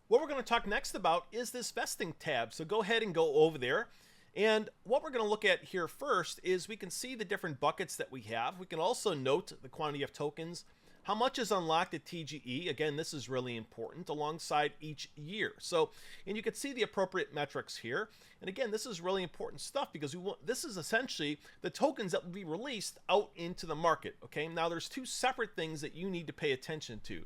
What we're going to talk next about is this vesting tab. So go ahead and go over there. And what we're going to look at here first is we can see the different buckets that we have. We can also note the quantity of tokens, how much is unlocked at TGE. Again, this is really important alongside each year. So, and you can see the appropriate metrics here. And again, this is really important stuff because this is essentially the tokens that will be released out into the market. Okay, now there's two separate things that you need to pay attention to.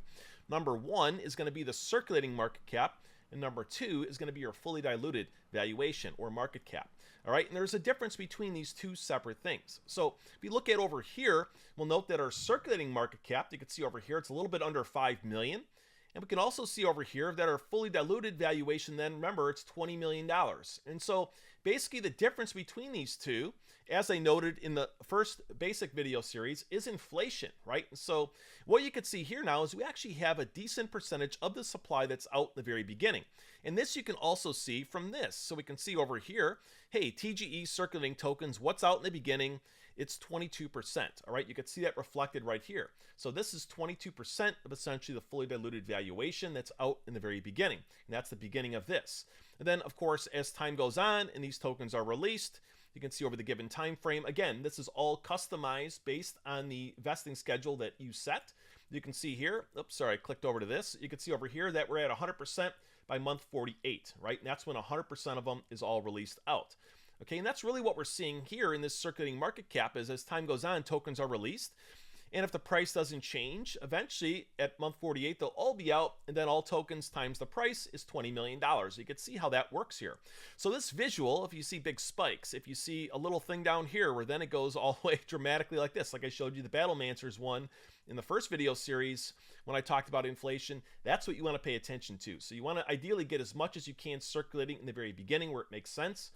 Number one is going to be the circulating market cap. And number two is going to be your fully diluted valuation or market cap. All right, and there's a difference between these two separate things. So if you look at over here, we'll note that our circulating market cap, you can see over here, it's a little bit under 5 million. And we can also see over here that our fully diluted valuation, then remember, it's $20 million. And so basically the difference between these two, as I noted in the first basic video series, is inflation, right? And so what you can see here now is we actually have a decent percentage of the supply that's out in the very beginning. And this you can also see from this. So we can see over here, hey, TGE circulating tokens, what's out in the beginning? It's 22%, all right? You can see that reflected right here. So this is 22% of essentially the fully diluted valuation that's out in the very beginning. And that's the beginning of this. And then, of course, as time goes on and these tokens are released, you can see over the given time frame. Again, this is all customized based on the vesting schedule that you set. You can see here, oops, sorry, I clicked over to this. You can see over here that we're at 100% by month 48, right? And that's when 100% of them is all released out. Okay, and that's really what we're seeing here in this circulating market cap is as time goes on, tokens are released. And if the price doesn't change, eventually at month 48, they'll all be out. And then all tokens times the price is $20 million. You can see how that works here. So this visual, if you see big spikes, if you see a little thing down here where then it goes all the way dramatically like this, like I showed you the Battlemancers one in the first video series when I talked about inflation, that's what you want to pay attention to. So you want to ideally get as much as you can circulating in the very beginning where it makes sense,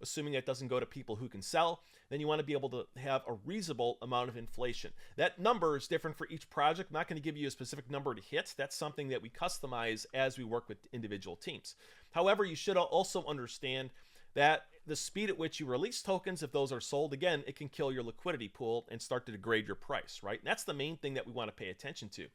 assuming that doesn't go to people who can sell. Then you want to be able to have a reasonable amount of inflation. That number is different for each project. I'm not going to give you a specific number to hit. That's something that we customize as we work with individual teams. However, you should also understand that the speed at which you release tokens, if those are sold, again, it can kill your liquidity pool and start to degrade your price, right? And that's the main thing that we want to pay attention to.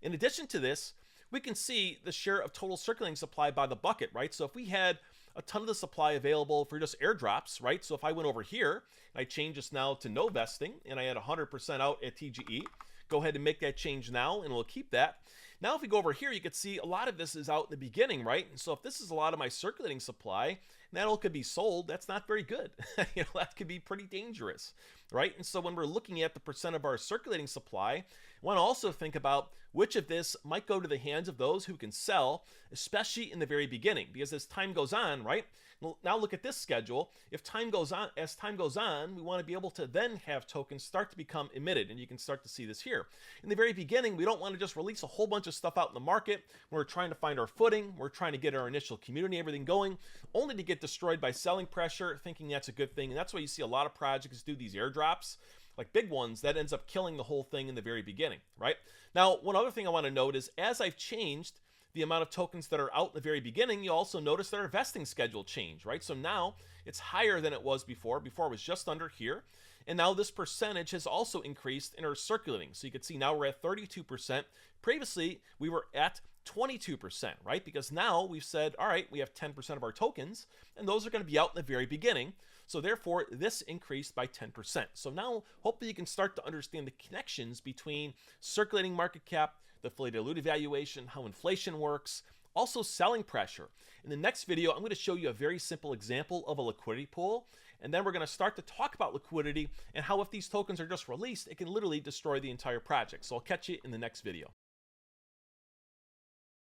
In addition to this, we can see the share of total circulating supply by the bucket, right? So if we had a ton of the supply available for just airdrops, right? So if I went over here, and I change this now to no vesting, and I had 100% out at TGE, go ahead and make that change now, and we'll keep that. Now, if we go over here, you can see a lot of this is out in the beginning, right? And so if this is a lot of my circulating supply, and that all could be sold, that's not very good. That could be pretty dangerous, right? And so when we're looking at the percent of our circulating supply, I want to also think about which of this might go to the hands of those who can sell, especially in the very beginning, because as time goes on, right? Now look at this schedule. If time goes on, as time goes on, we want to be able to then have tokens start to become emitted, and you can start to see this here. In the very beginning, we don't want to just release a whole bunch of stuff out in the market. We're trying to find our footing. We're trying to get our initial community, everything going, only to get destroyed by selling pressure, thinking that's a good thing. And that's why you see a lot of projects do these airdrops, like big ones, that ends up killing the whole thing in the very beginning, right? Now, one other thing I want to note is as I've changed the amount of tokens that are out in the very beginning, you also notice that our vesting schedule changed, right? So now it's higher than it was before. Before it was just under here. And now this percentage has also increased in our circulating. So you can see now we're at 32%. Previously, we were at 22%, right? Because now we've said, all right, we have 10% of our tokens, and those are going to be out in the very beginning. So therefore, this increased by 10%. So now, hopefully you can start to understand the connections between circulating market cap, the fully diluted valuation, how inflation works, also selling pressure. In the next video, I'm going to show you a very simple example of a liquidity pool. And then we're going to start to talk about liquidity and how if these tokens are just released, it can literally destroy the entire project. So I'll catch you in the next video.